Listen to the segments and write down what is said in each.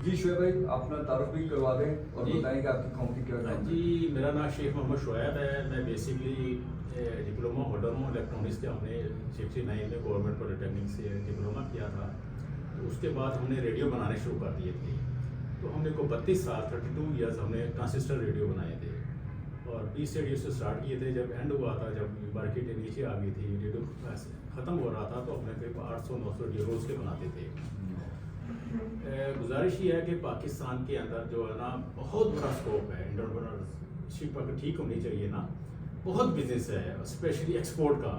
जी शोएब भाई, अपना तारुफ भी करवा दें और बताएं कि आपकी कंपनी क्या नाम है। जी, मेरा नाम शेख मोहम्मद शोएब है। मैं बेसिकली डिप्लोमा होल्डर हूँ इलेक्ट्रॉनिक्स के। हमने 69 में गवर्नमेंट पॉलिटेक्निक से डिप्लोमा किया था। तो उसके बाद हमने रेडियो बनाने शुरू कर दिए थे। तो हमने को 32 साल 32 ईयर्स हमने ट्रांसिस्टर रेडियो बनाए थे और 20 रेडियो से स्टार्ट किए थे। जब एंड हुआ था, जब मार्केट नीचे आ गई थी, रेडियो ख़त्म हो रहा था, तो हमने करीब 800-900 रेडियो रोज़ के बनाते थे। गुजारिश ये है कि पाकिस्तान के अंदर जो है ना बहुत बड़ा स्कोप है, एंटरप्रेन्योरशिप अगर ठीक होनी चाहिए ना, बहुत बिजनेस है, स्पेशली एक्सपोर्ट का।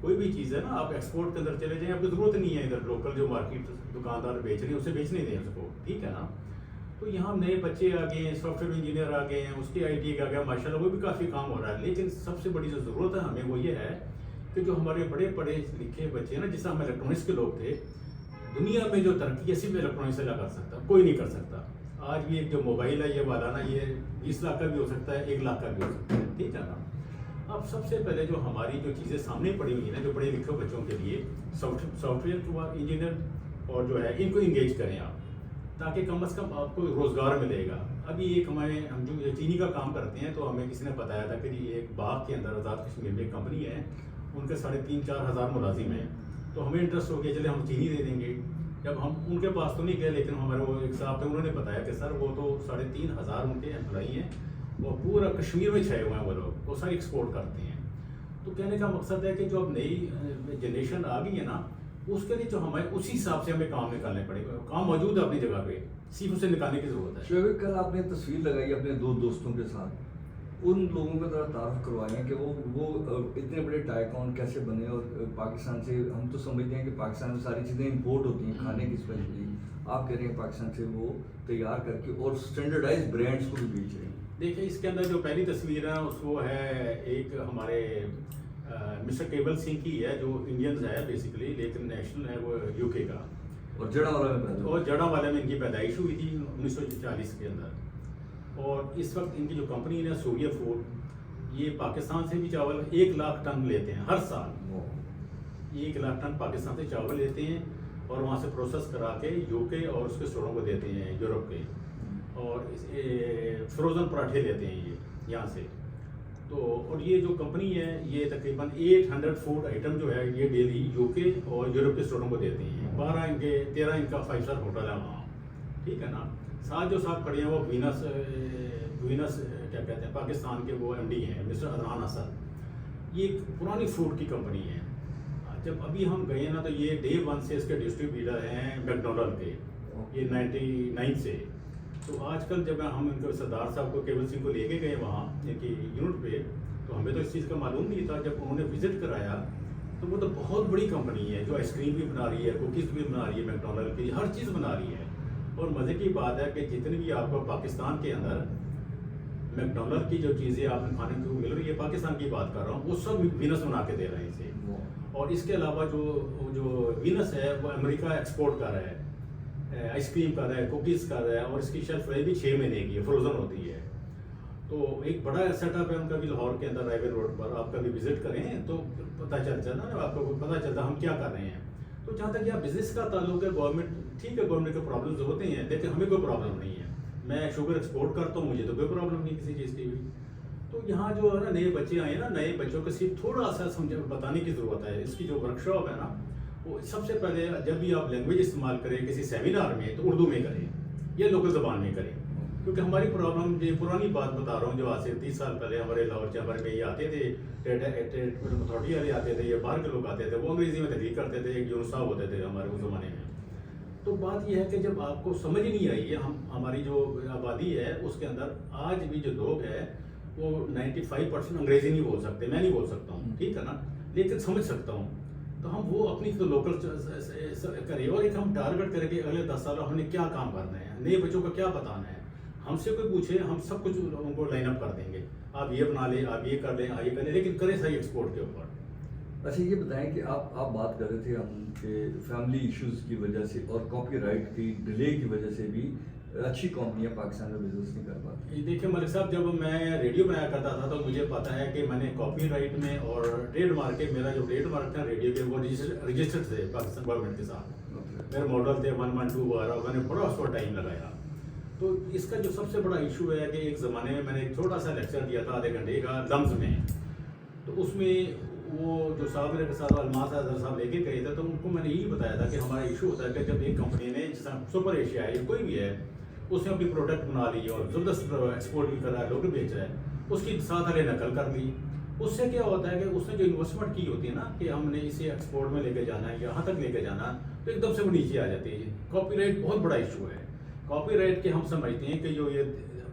कोई भी चीज़ है ना, आप एक्सपोर्ट के अंदर चले जाएं, आपको ज़रूरत नहीं है इधर लोकल जो मार्केट दुकानदार बेच रहे हैं उसे बेचने दें उसको, ठीक है ना। तो यहाँ नए बच्चे आ गए हैं, सॉफ्टवेयर इंजीनियर आ गए हैं, उसके IT का आ गया, माशाल्लाह वो भी काफ़ी काम हो रहा है। लेकिन सबसे बड़ी जो ज़रूरत है हमें वो ये है कि जो हमारे बड़े पढ़े लिखे बच्चे हैं ना, जिससे हम इलेक्ट्रॉनिक्स के लोग थे, दुनिया में जो तरक्की है सिर्फ इलेक्ट्रॉनिक्स से कर सकता, कोई नहीं कर सकता। आज भी एक जो मोबाइल है ये वाला ना, ये 20 लाख का भी हो सकता है, 1 लाख का भी हो सकता है, ठीक है ना। अब सबसे पहले जो हमारी जो चीज़ें सामने पड़ी हुई है ना, जो पढ़े लिखे बच्चों के लिए सॉफ्टवेयर इंजीनियर और जो है इनको इंगेज करें आप, ताकि कम से कम आपको रोज़गार मिलेगा। अभी एक हम जो चीनी का काम करते हैं, तो हमें किसी ने बताया था कि एक बाग के अंदर आज़ाद कश्मीर में एक कंपनी है, उनके 3,500-4 हज़ार मुलाजिम हैं। तो हमें इंटरेस्ट हो गया, चले हम चीनी दे देंगे। जब हम उनके पास तो नहीं गए, लेकिन हमारे वो एक साहब थे, उन्होंने बताया कि सर वो तो 3,500 उनके एम्प्लॉई हैं, वो पूरा कश्मीर में छाए हुए हैं, वो लोग वो सारे एक्सपोर्ट करते हैं। तो कहने का मकसद है कि जो अब नई जनरेशन आ गई है ना, उसके लिए जो हमें उसी हिसाब से हमें काम निकालने पड़ेगा। काम मौजूद है अपनी जगह पे, सिर्फ उसे निकालने की ज़रूरत है। शोएब, कल आपने तस्वीर लगाई अपने 2 दोस्तों के साथ, उन लोगों का ज़रा तारुफ करवाएं कि वो इतने बड़े टाइकॉन कैसे बने। और पाकिस्तान से हम तो समझते हैं कि पाकिस्तान में सारी चीज़ें इंपोर्ट होती हैं खाने की, स्पेशली आप कह रहे हैं पाकिस्तान से वो तैयार करके और स्टैंडर्डाइज ब्रांड्स को भी बेच रहे हैं। देखिए, इसके अंदर जो पहली तस्वीर है उसको है एक हमारे मिस्टर केवल सिंह की है, जो इंडियंस है बेसिकली, लेकिन नेशनल है वो UK का, और जड़ावाला में इनकी पैदाइश हुई थी 1940 के अंदर। और इस वक्त इनकी जो कंपनी है सूर्य फूड, ये पाकिस्तान से भी चावल 1 लाख टन लेते हैं हर साल। 1 लाख टन पाकिस्तान से चावल लेते हैं और वहाँ से प्रोसेस करा के UK और उसके स्टोरों को देते हैं, यूरोप के। और फ्रोज़न पराठे लेते हैं ये यहाँ से। तो और ये जो कंपनी है ये तकरीबन 800 फूड आइटम जो है ये डेली UK और यूरोप के स्टोरों को देते हैं। 13 इनका 5 स्टार होटल है वहाँ, ठीक है ना। साथ जो साथ खड़े हैं वो वीनस क्या कहते हैं, पाकिस्तान के वो MD हैं मिस्टर अदनान हसन। ये एक पुरानी फूड की कंपनी है। जब अभी हम गए ना, तो ये डे 1 से इसके डिस्ट्रीब्यूटर हैं मैकडोनल्ड के, ये 99 से। तो आजकल जब हम इनके सरदार साहब को, केवल सिंह को लेके गए वहाँ इनकी यूनिट पे, तो हमें तो इस चीज़ का मालूम नहीं था। जब उन्होंने विजिट कराया तो वो तो बहुत बड़ी कंपनी है, जो आइसक्रीम भी बना रही है, कुकीज़ भी बना रही है, मैकडोनल्ड की हर चीज़ बना रही है। और मज़े की बात है कि जितनी भी आपको पाकिस्तान के अंदर मैकडोनल्ड की जो चीज़ें आपने खाने को मिल रही है, पाकिस्तान की बात कर रहा हूँ, वो सब वीनस बना के दे रहे हैं इसे। और इसके अलावा जो वीनस है वो अमेरिका एक्सपोर्ट कर रहा है, आइसक्रीम कर रहा है, कुकीज़ कर रहा है, और इसकी शेल्फ लाइफ भी 6 महीने की है, फ्रोज़न होती है। तो एक बड़ा सेटअप है उनका भी लाहौर के अंदर रायवे रोड पर। आप कभी विजिट करें तो पता चलता है ना, आपको पता चलता हम क्या कर रहे हैं। तो जहाँ तक यह बिजनेस का ताल्लुक है, गवर्नमेंट ठीक है, गवर्नमेंट के प्रॉब्लम्स होते हैं, लेकिन हमें कोई प्रॉब्लम नहीं है। मैं शुगर एक्सपोर्ट करता हूँ, मुझे तो कोई प्रॉब्लम नहीं किसी चीज़ की भी। तो यहाँ जो है ना नए बच्चे आए ना, नए बच्चों को सिर्फ थोड़ा सा बताने की ज़रूरत है। इसकी जो वर्कशॉप है ना, वो सबसे पहले जब भी आप लैंग्वेज इस्तेमाल करें किसी सेमिनार में, तो उर्दू में करें या लोकल ज़बान में करें। क्योंकि हमारी प्रॉब्लम, जो पुरानी बात बता रहा हूँ, जो आज से 30 साल पहले हमारे लाहौर चैम्बर में ये आते थे, ट्रेड अथॉरिटी वाले आते थे या बाहर के लोग आते थे, वो अंग्रेज़ी में तहरीक करते थे, एक यूनुस साहब होते थे हमारे उस ज़माने में। तो बात यह है कि जब आपको समझ नहीं आई है, हमारी जो आबादी है उसके अंदर आज भी जो लोग हैं वो 95% अंग्रेज़ी नहीं बोल सकते, मैं नहीं बोल सकता हूँ, ठीक है ना, लेकिन समझ सकता हूँ। तो हम वो अपनी तो लोकल करें, और एक हम टारगेट करें कि अगले 10 साल हमने क्या काम करना है, नए बच्चों को क्या बताना है। हमसे कोई पूछे, हम सब कुछ उनको लाइन अप कर देंगे, आप ये बना लें, आप ये कर लें, आप ये कर लें, लेकिन करें सही एक्सपोर्ट के ऊपर। अच्छा, ये बताएं कि आप बात कर रहे थे हम कि फैमिली इश्यूज की वजह से और कॉपीराइट की डिले की वजह से भी अच्छी कंपनियां पाकिस्तान में बिजनेस नहीं कर पाती। देखिए मलिक साहब, जब मैं रेडियो बनाया करता था तो मुझे पता है कि मैंने कॉपीराइट में और ट्रेडमार्क के, मेरा जो ट्रेडमार्क था रेडियो के, वो रजिस्टर्ड थे पाकिस्तान गवर्नमेंट के साथ। मेरे मॉडल थे 112 वगैरह, मैंने बड़ा उसको टाइम लगाया। तो इसका जो सबसे बड़ा इशू है कि एक ज़माने में मैंने एक छोटा सा लेक्चर दिया था आधे घंटे का लम्स में, तो उसमें वो जो साहब मेरे साथ अलमास आजर साहब लेके गए थे, तो उनको मैंने यही बताया था कि हमारा इशू होता है कि जब एक कंपनी ने, जैसा सुपर एशिया है या कोई भी है, उसने अपनी प्रोडक्ट बना ली और ज़बरदस्त एक्सपोर्ट भी कर रहा है, लोग बेच रहा है, उसकी साथ वाले नकल कर ली। उससे क्या होता है कि उसने जो इन्वेस्टमेंट की होती है ना कि हमने इसे एक्सपोर्ट में लेके जाना है, यहाँ तक लेके जाना, तो एकदम से वो नीचे आ जाती है। कॉपीराइट बहुत बड़ा इशू है। कॉपीराइट के हम समझते हैं कि जो ये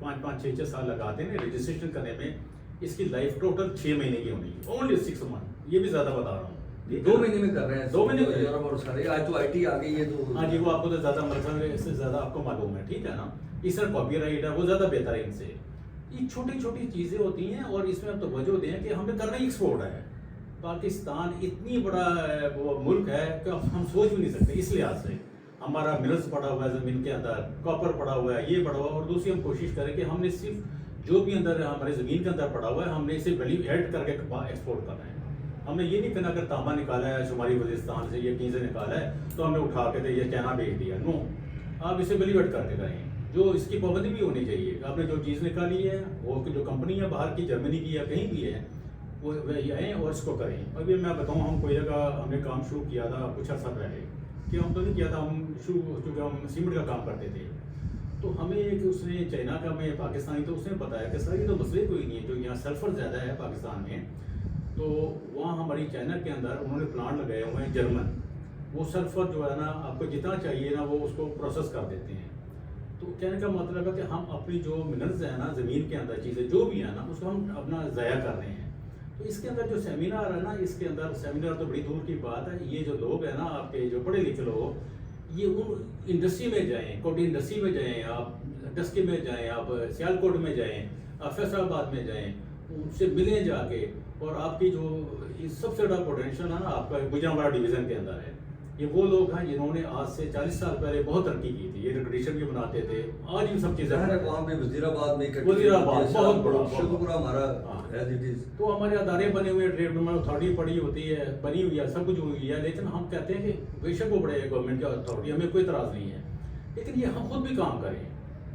5-5, 6-6 साल लगाते हैं रजिस्ट्रेशन करने में, इसकी लाइफ टोटल 6 महीने की होनी है, ओनली 6 मंथ, ये भी ज़्यादा बता रहा हूँ। 2 महीने में कर रहे हैं, 2 महीने में। यूरोप और सारे, आज तो IT आ गई है तो हाँ जी, वो आपको तो ज़्यादा मतलब इससे ज़्यादा आपको मालूम है, ठीक है ना। इस तरह कॉपीराइट है वो ज़्यादा बेहतर है इनसे। ये छोटी छोटी चीज़ें होती हैं और इसमें अब तो वजह दें कि हमें करना ही एक्सपोर्ट है। पाकिस्तान इतनी बड़ा वो मुल्क है कि हम सोच भी नहीं सकते। इस लिहाज से हमारा मिनरल्स पड़ा हुआ है ज़मीन के अंदर, कॉपर पड़ा हुआ है, ये पड़ा हुआ है, और दूसरी हम कोशिश करें कि हमने सिर्फ जो भी अंदर हमारे ज़मीन के अंदर पड़ा हुआ है, हमने इसे वैल्यू ऐड करके एक्सपोर्ट करना है। हमने ये नहीं करना अगर तांबा निकाला है शुमारी वजीस्तान से या कहीं से निकाला है तो हमने उठा के ये चाइना भेज दिया। नो, आप इसे वैल्यू ऐड करके करें। जो इसकी पाबंदी भी होनी चाहिए, आपने जो चीज़ निकाली है वो जो कंपनी है बाहर की, जर्मनी की या कहीं भी है, वो वही आएँ और इसको करें। अभी मैं बताऊँ, हम कोई जगह हमने काम शुरू किया था कुछ अर्सा पहले, कि हम तो नहीं किया था, हम शुरू चूँकि हम सीमेंट का काम करते थे, तो हमें एक उसने चाइना का, मैं पाकिस्तानी, तो उसने बताया कि सर ये तो मसले कोई नहीं है, जो यहाँ सल्फर ज़्यादा है पाकिस्तान में, तो वहाँ हमारी चाइना के अंदर उन्होंने प्लांट लगाए हुए हैं जर्मन, वो सल्फर जो है ना आपको जितना चाहिए ना वो उसको प्रोसेस कर देते हैं। तो कहने का मतलब है कि हम अपनी जो मिनरल्स है ना ज़मीन के अंदर चीज़ें जो भी है ना उसको हम अपना ज़ाया कर रहे हैं। तो इसके अंदर जो सेमिनार है ना, इसके अंदर सेमिनार तो बड़ी दूर की बात है, ये जो लोग हैं ना आपके जो पढ़े लिखे लोग, ये उन इंडस्ट्री में जाएँ, कोटी इंडस्ट्री में जाएँ, आप डस्की में जाएँ, आप सियालकोट में जाएँ, आप फैसलाबाद में जाएँ, उनसे मिलें जाके, और आपकी जो सबसे बड़ा पोटेंशियल है ना आपका गुजरांवाला डिवीज़न के अंदर है। ये वो लोग हैं जिन्होंने आज से 40 साल पहले बहुत तरक्की की थी, ये रिकॉर्डिशन भी बनाते थे, आज ये सब चीज़ें है वहाँ पे वजीराबाद में वजीराबाद बहुत बड़ा शुक्र हमारा हाँ। As it is. तो हमारे अदारे बने हुए, ट्रेड डेवलपमेंट अथॉरिटी पड़ी होती है, बनी हुई है, सब कुछ हुई है, लेकिन हम कहते हैं कि बेशक वो बड़े गवर्नमेंट की अथॉरिटी, हमें कोई इतराज़ नहीं है, लेकिन ये हम खुद भी काम करें।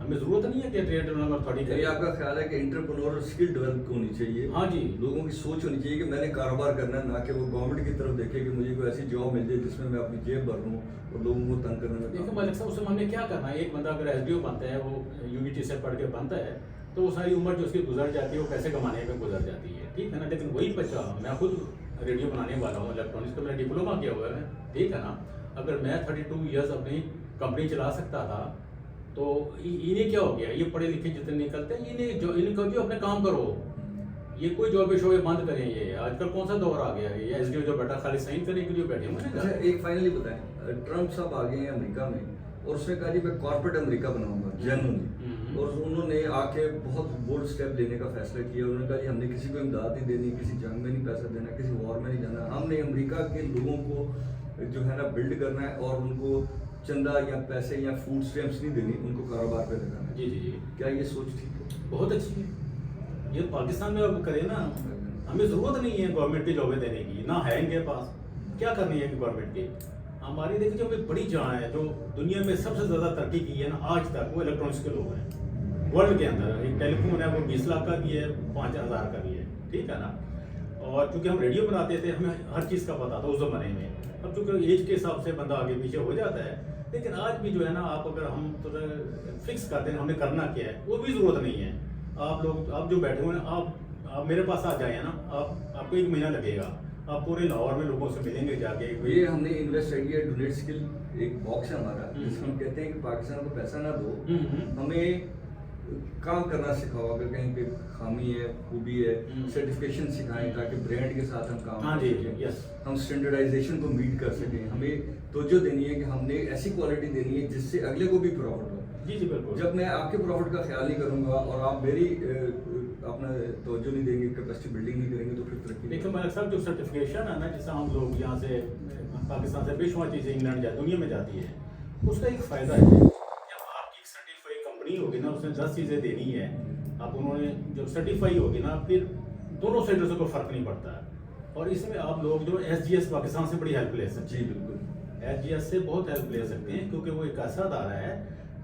हमें ज़रूरत नहीं है कि ट्रेड डेवलपमेंट अथॉरिटी ये करे। आपका ख्याल है कि इंटरप्रेन्योर स्किल डेवलप होनी चाहिए? हाँ जी, लोगों की सोच होनी चाहिए कि मैंने कारोबार करना है, ना कि वो गवर्नमेंट की तरफ देखे कि मुझे कोई ऐसी जॉब मिल जाए जिसमें मैं अपनी जेब भर लूँ और लोगों को तंग करने में। देखो मलिक साहब, उसमें हमने क्या करना है, एक बंदा अगर SDO बनता है, वो UET से पढ़ के बनता है, तो वो सारी उम्र जो उसकी गुजर जाती है वो पैसे कमाने में गुजर जाती है, ठीक है ना। लेकिन वही बच्चा, मैं खुद रेडियो बनाने वाला हूँ, इलेक्ट्रॉनिक्स का मेरा डिप्लोमा किया हुआ है, ठीक है ना। अगर मैं 32 ईयर्स अपनी कंपनी चला सकता था, तो इन्हें क्या हो गया, ये पढ़े लिखे जितने निकलते हैं, इनको जो अपने काम करो, ये कोई जॉब शो बंद करें। ये आजकल कौन सा दौर आ गया है, ये SDO जो बैठा खाली साइन करने के लिए बैठे हुए हैं। अच्छा, एक फाइनली बताएं, ट्रम्प साहब आ गए हैं अमेरिका में और उसने कहा जी मैं कॉर्पोरेट अमेरिका बनाऊंगा जेन्युइनली, और उन्होंने आके बहुत बोल्ड स्टेप लेने का फैसला किया। उन्होंने कहा जी हमने किसी को इमदाद नहीं देनी, किसी जंग में नहीं पैसा देना, किसी वॉर में नहीं जाना, हमने अमेरिका के लोगों को जो है ना बिल्ड करना है और उनको चंदा या पैसे या फूड स्टैम्प्स नहीं देनी, उनको कारोबार पे लगाना है। जी जी जी, क्या ये सोच ठीक है? बहुत अच्छी है। ये पाकिस्तान में अब करें ना, हमें ज़रूरत नहीं है गवर्नमेंट की जॉबें देने की, ना है इनके पास, क्या करनी है गवर्नमेंट की। हमारी देखिए जो बड़ी जान है, जो दुनिया में सबसे ज़्यादा तरक्की की है ना आज तक, वो इलेक्ट्रॉनिक्स के लोग हैं वर्ल्ड के अंदर। एक टेलीफोन है वो 20 लाख का भी है, 5,000 का भी है, ठीक है ना। और चूँकि हम रेडियो बनाते थे, हमें हर चीज़ का पता था उस ज़माने में। अब चूँकि एज के हिसाब से बंदा आगे पीछे हो जाता है, लेकिन आज भी जो है ना, आप अगर हम थोड़ा फिक्स करते हैं हमने करना क्या है, वो भी ज़रूरत नहीं है। आप लोग, आप जो बैठे हुए हैं, आप मेरे पास आ जाए ना, आपको 1 महीना लगेगा, आप पूरे लाहौर में लोगों से मिलेंगे जाके। ये हमने इन्वेस्ट आइडिया डोनेट स्किल एक बॉक्स है हमारा, जिसमें हम कहते हैं कि पाकिस्तान को पैसा ना दो, हमें काम करना सिखाओ। अगर कहीं पे खामी है, खूबी है, सर्टिफिकेशन सिखाएं ताकि ब्रांड के साथ हम काम हाँ कर जी, सकें, यस। हम स्टैंडर्डाइजेशन को मीट कर सकें। हमें तवज्जो देनी है कि हमने ऐसी क्वालिटी देनी है जिससे अगले को भी प्रॉफिट हो। जी जी बिल्कुल। जब मैं आपके प्रॉफिट का ख्याल नहीं करूंगा और आप मेरी अपना तवज्जो नहीं देंगे, कैपेसिटी बिल्डिंग नहीं करेंगे, तो फिर तरक्की। देखिए मलिक साहब, जो सर्टिफिकेशन है ना, जैसे हम लोग यहाँ से पाकिस्तान से बेशुमार चीज़ें इंग्लैंड या दुनिया में जाती है, उसका एक फ़ायदा है, जब आपकी सर्टिफाइड कंपनी होगी ना, उसने 10 चीज़ें देनी है, आप उन्होंने जब सर्टिफाई होगी ना, फिर दोनों साइडों से कोई फ़र्क नहीं पड़ता है। और इसमें आप लोग जो SGS पाकिस्तान से बड़ी हेल्प ले सकते जी हैं। बिल्कुल। ایس جی ایس سے بہت ہیلپ لے سکتے ہیں، کیونکہ وہ ایک ایسا ادارہ ہے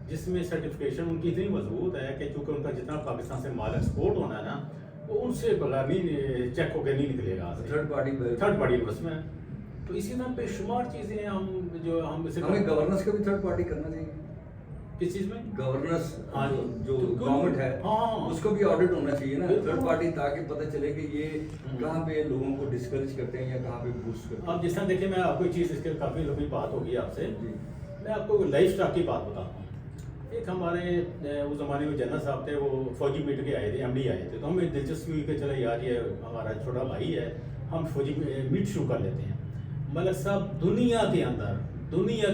جس میں سرٹیفکیشن ان کی اتنی مضبوط ہے کہ چونکہ ان کا جتنا پاکستان سے مال ایکسپورٹ ہونا ہے نا، وہ ان سے بغیر نہیں چیک ہو کے نہیں نکلے گا، تھرڈ پارٹی انویسٹمنٹ. تو اسی طرح بے شمار چیزیں ہیں ہم اسے ہمیں گورننس کا بھی تھرڈ پارٹی کرنا چاہیے. کس چیز میں گورننس ہاں جو گورنمنٹ ہے ہاں اس کو بھی آڈٹ ہونا چاہیے نا بالکل. تھرڈ پارٹی، تاکہ پتہ چلے کہ یہ کہاں پہ لوگوں کو ڈسکریج کرتے ہیں یا کہاں پہ بوسٹ کرتے ہیں. اب جس طرح دیکھیں، میں آپ کو ایک چیز، اس کے کافی لمبی بات ہوگی آپ سے، جی میں آپ کو لائف اسٹاک کی بات بتاتا ہوں. ایک ہمارے اس زمانے میں جنرل صاحب تھے، وہ فوجی میٹ کے آئے تھے، ایم ڈی آئے تھے، تو ہمیں دلچسپی ہوئی کہ چلے یار یہ ہمارا چھوٹا بھائی ہے، ہم فوجی میٹ شروع کر لیتے ہیں. ملک صاحب، دنیا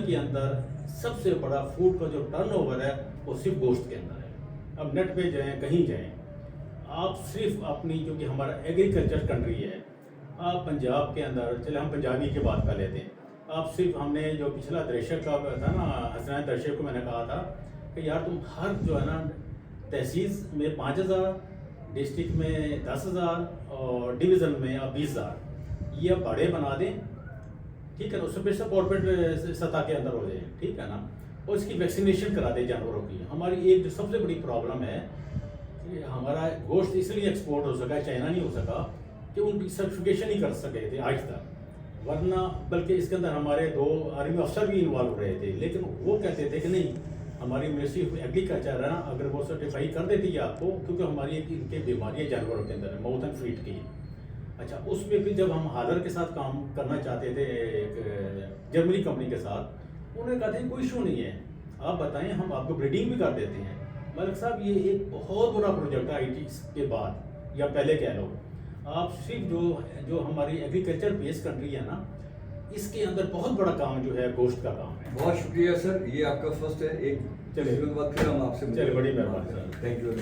کے اندر سب سے بڑا فوڈ کا جو ٹرن اوور ہے وہ صرف گوشت کے اندر ہے. اب نیٹ پہ جائیں، کہیں جائیں، آپ صرف اپنی، کیونکہ ہمارا ایگریکلچر کنٹری ہے، آپ پنجاب کے اندر، چلے ہم پنجابی کی بات کر لیتے ہیں، آپ صرف، ہم نے جو پچھلا درشک کا تھا نا، حسنین درشک کو میں نے کہا تھا کہ یار تم ہر جو ہے نا تحصیل میں 5,000، ڈسٹرکٹ میں 10,000 اور ڈویژن میں آپ 20,000 یہ آپ بڑے بنا دیں، ٹھیک ہے نا، اس سے پیسہ کارپوریٹ سطح کے اندر ہو جائے، ٹھیک ہے نا، اور اس کی ویکسینیشن کرا دیں جانوروں کی. ہماری ایک جو سب سے بڑی پرابلم ہے کہ ہمارا گوشت اس لیے ایکسپورٹ ہو سکا، چائنا نہیں ہو سکا کہ ان کی سرٹیفکیشن نہیں کر سکے تھے آج تک، ورنہ بلکہ اس کے اندر ہمارے 2 آرمی افسر بھی انوالو رہے تھے، لیکن وہ کہتے تھے کہ نہیں، ہماری منسٹری آف ایگریکلچر ہے نا، اگر وہ سرٹیفائی کر دیتی ہے آپ کو، کیونکہ ہماری ان کے بیماریاں جانوروں کے اندر ہے، ماؤتھ اینڈ فیٹ کی. اچھا، اس میں پھر جب ہم ہالر کے ساتھ کام کرنا چاہتے تھے، ایک جرمنی کمپنی کے ساتھ، انہوں نے کہا تھا کوئی ایشو نہیں ہے، آپ بتائیں، ہم آپ کو بریڈنگ بھی کر دیتے ہیں. ملک صاحب، یہ ایک بہت بڑا پروجیکٹ ہے آئی ٹی کے بعد، یا پہلے کہہ لو. آپ صرف جو ہماری ایگریکلچر بیس کنٹری ہے نا، اس کے اندر بہت بڑا کام جو ہے گوشت کا کام ہے. بہت شکریہ سر، یہ آپ کا فرسٹ ہے. ایک چلیے، بعد پھر ہم آپ سے چلیے، بڑی مہربانی. Thank you.